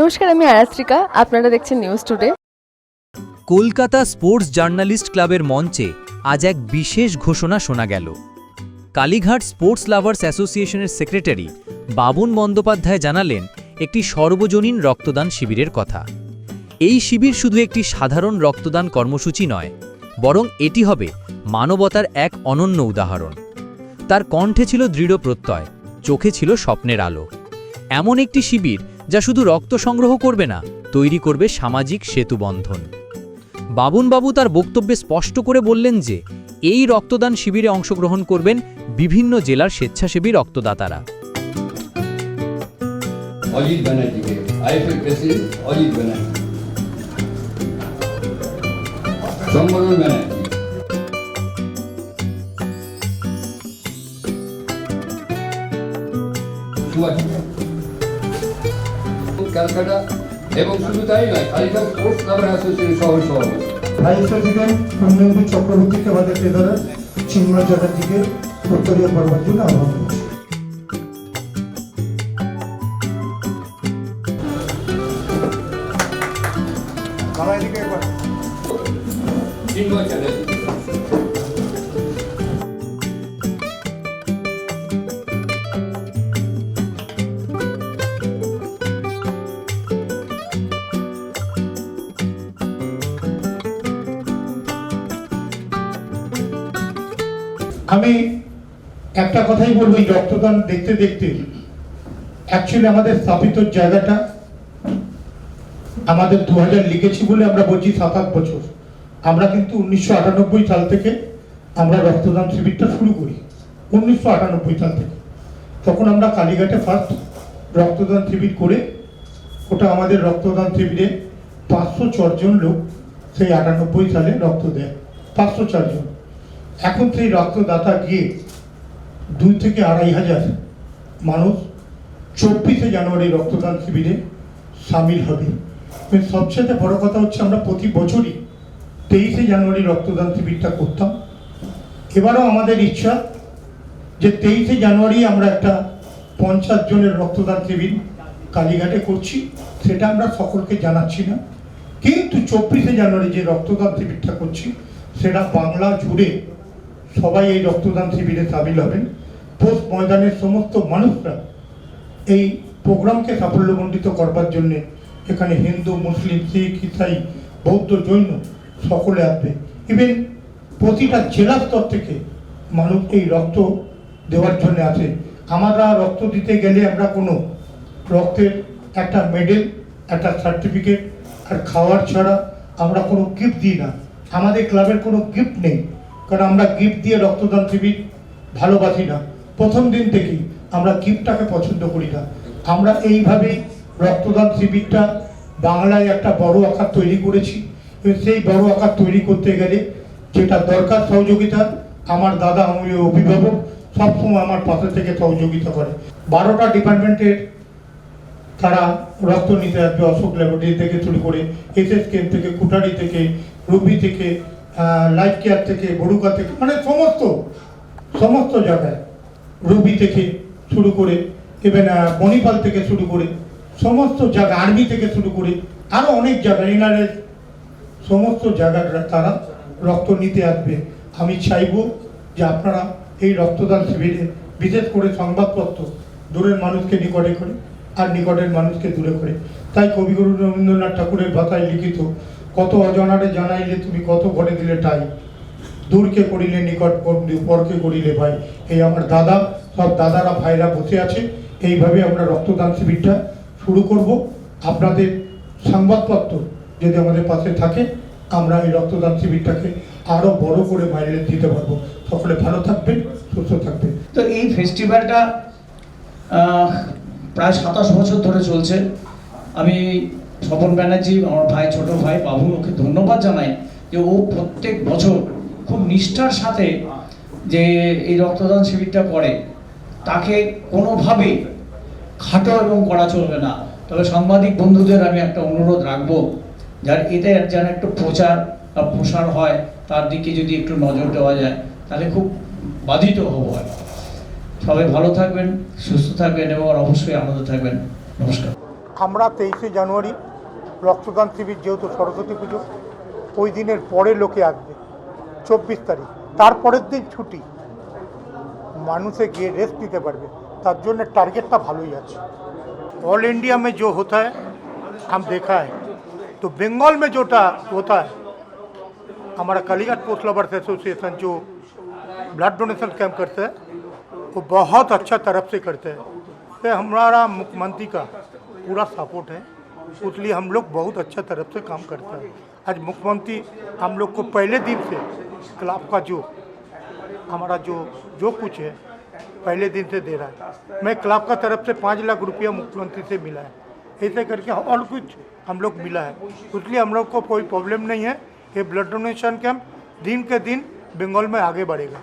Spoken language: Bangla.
নমস্কার, আমি আরাত্রিকা। আপনারা দেখছেন news today. Kolkata sports journalist ক্লাবের মঞ্চে আজ এক বিশেষ ঘোষণা শোনা গেল। কালীঘাট স্পোর্টস লাভার্স অ্যাসোসিয়েশনের সেক্রেটারি বাবুন বন্দ্যোপাধ্যায় জানালেন একটি সর্বজনীন রক্তদান শিবিরের কথা। এই শিবির শুধু একটি সাধারণ রক্তদান কর্মসূচি নয়, বরং এটি হবে মানবতার এক অনন্য উদাহরণ। তার কণ্ঠে ছিল দৃঢ় প্রত্যয়, চোখে ছিল স্বপ্নের আলো। এমন একটি শিবির যা শুধু রক্ত সংগ্রহ করবে না, তৈরি করবে সামাজিক সেতুবন্ধন। বাবুনবাবু তার বক্তব্যে স্পষ্ট করে বললেন যে এই রক্তদান শিবিরে অংশগ্রহণ করবেন বিভিন্ন জেলার স্বেচ্ছাসেবী রক্তদাতারা। অজিত ব্যানার্জিকে, আইএফএ প্রেসিডেন্ট অজিত ব্যানার্জি, সম্বোধন ব্যানার্জি, ক্যালকাটা, এবং শুধু তাই নয়, কালীঘাট স্পোর্টস ক্লাব অ্যাসোসিয়েশন সহ ভাইস প্রেসিডেন্ট পূর্ণেন্দু চক্রবর্তীকে, আমাদের ট্রেজারার চিন্ময় চ্যাটার্জিকে উত্তরীয় করবার জন্য আহ্বান করছি। চিন্ময় চ্যাটার্জি। আমি একটা কথাই বলবো, এই রক্তদান দেখতে দেখতে অ্যাকচুয়ালি আমাদের স্থাপিত জায়গাটা আমাদের 2000 লিখেছি বলে আমরা বলছি 7-8 বছর। আমরা কিন্তু 1998 সাল থেকে আমরা রক্তদান শিবিরটা শুরু করি। 1998 সাল থেকে তখন আমরা কালীঘাটে ফার্স্ট রক্তদান শিবির করে, ওটা আমাদের রক্তদান শিবিরে 504 জন লোক সেই 98 সালে রক্ত দেয়, 504 জন। এখন সেই রক্তদাতা গিয়ে 2 থেকে 2,500 মানুষ 24শে জানুয়ারি রক্তদান শিবিরে সামিল হবে। সবচেয়ে বড় কথা হচ্ছে, আমরা প্রতি বছরই 23শে জানুয়ারি রক্তদান শিবিরটা করতাম। এবারও আমাদের ইচ্ছা যে 23শে জানুয়ারি আমরা একটা 50 জনের রক্তদান শিবির কালীঘাটে করছি। সেটা আমরা সকলকে জানাচ্ছি না, কিন্তু 24শে জানুয়ারি যে রক্তদান শিবিরটা করছি সেটা বাংলা জুড়ে সবাই এই রক্তদান শিবিরে সামিল হবেন। পোস্ট ময়দানের সমস্ত মানুষরা এই প্রোগ্রামকে সাফল্যমণ্ডিত করবার জন্য এখানে হিন্দু, মুসলিম, শিখ, ইসাই, বৌদ্ধ, জৈন সকলে আসবে। ইভেন প্রতিটা জেলা স্তর থেকে মানুষ এই রক্ত দেওয়ার জন্য আসে। আমরা রক্ত দিতে গেলে আমরা কোনো রক্তের একটা মেডেল, একটা সার্টিফিকেট আর খাওয়ার ছাড়া আমরা কোনো গিফট দিই না। আমাদের ক্লাবের কোনো গিফট নেই, কারণ আমরা গিফট দিয়ে রক্তদান শিবির ভালোবাসি না। প্রথম দিন থেকেই আমরা গিফটটাকে পছন্দ করি না। আমরা এইভাবেই রক্তদান শিবিরটা বাংলায় একটা বড় আকার তৈরি করেছি। সেই বড় আকার তৈরি করতে গেলে যেটা দরকার সহযোগিতা, আমার দাদা, আমি অভিভাবক সবসময় আমার পাশে থেকে সহযোগিতা করে। 12টা ডিপার্টমেন্টের তারা রক্ত নিতে আসবে, অশোক ল্যাবরেটরি থেকে শুরু করে, এসএস কেম থেকে, কুটারি থেকে, রুবি থেকে, লাইফ কেয়ার থেকে, বড়ুকা থেকে, মানে সমস্ত জায়গায়, রুবি থেকে শুরু করে ইভেন মণিপাল থেকে শুরু করে সমস্ত জায়গা, আর্মি থেকে শুরু করে আরও অনেক জায়গায়, এনআরএস, সমস্ত জায়গায় তারা রক্ত নিতে আসবে। আমি চাইব যে আপনারা এই রক্তদান শিবিরে বিশেষ করে সংবাদপত্র দূরের মানুষকে নিকটে করে আর নিকটের মানুষকে দূরে করে। তাই কবিগুরু রবীন্দ্রনাথ ঠাকুরের ভাষায় লিখিত, কত অজানারে জানাইলে তুমি কত ঘরে দিলে ঠাই, দূরকে করিলে নিকট, পরকে করিলে ভাই। এই আমার দাদা, সব দাদারা ভাইরা বসে আছে। এইভাবে আমরা রক্তদান শিবিরটা শুরু করব। আপনাদের সংবাদপত্র যদি আমাদের পাশে থাকে, আমরা এই রক্তদান শিবিরটাকে আরও বড় করে মাইলেজ দিতে পারবো। সকলে ভালো থাকবেন, সুস্থ থাকবেন। তো এই ফেস্টিভ্যালটা প্রায় 27 বছর ধরে চলছে। আমি স্বপন ব্যানার্জি, আমার ভাই, ছোট ভাই বাবু, ওকে ধন্যবাদ জানাই যে ও প্রত্যেক বছর খুব নিষ্ঠার সাথে যে এই রক্তদান শিবিরটা করে। তাকে কোনোভাবেই খাটো এবং করা চলবে না। তবে সাংবাদিক বন্ধুদের আমি একটা অনুরোধ রাখবো, যার এতে যেন একটু প্রচার বা প্রসার হয়, তার দিকে যদি একটু নজর দেওয়া যায় তাহলে খুব বাধিত হব। সবাই ভালো থাকবেন, সুস্থ থাকবেন এবং অবশ্যই আনন্দ থাকবেন। নমস্কার। আমরা 23শে জানুয়ারি রক্তদান শিবির, যেহেতু সরস্বতী পুজো ওই দিনের পরে লোকে আসবে, 24 তারিখ, তারপরের দিন ছুটি, মানুষে গিয়ে রেস্ট নিতে পারবে, তার জন্য টার্গেটটা ভালোই আছে। ऑल इंडिया में जो होता है हम देखा है, तो बंगाल में जोटा होता है, हमारा कालीघाट पोस्ट लवर्स एसोसिएशन जो ब्लड डोनेशन कैंप करते हैं वो बहुत अच्छा तरफ से करते हैं। तो हमारा मुख्यमंत्री का पूरा सपोर्ट है, इसलिए हम लोग बहुत अच्छा तरफ से काम करते हैं। आज मुख्यमंत्री हम लोग को पहले दिन से क्लब का जो हमारा जो कुछ है पहले दिन से दे रहा है। मैं क्लब का तरफ से 5 लाख रुपया मुख्यमंत्री से मिला है, ऐसे करके और कुछ हम लोग मिला है, इसलिए हम लोग को कोई प्रॉब्लम नहीं है। ये ब्लड डोनेशन कैंप दिन के दिन बंगाल में आगे बढ़ेगा।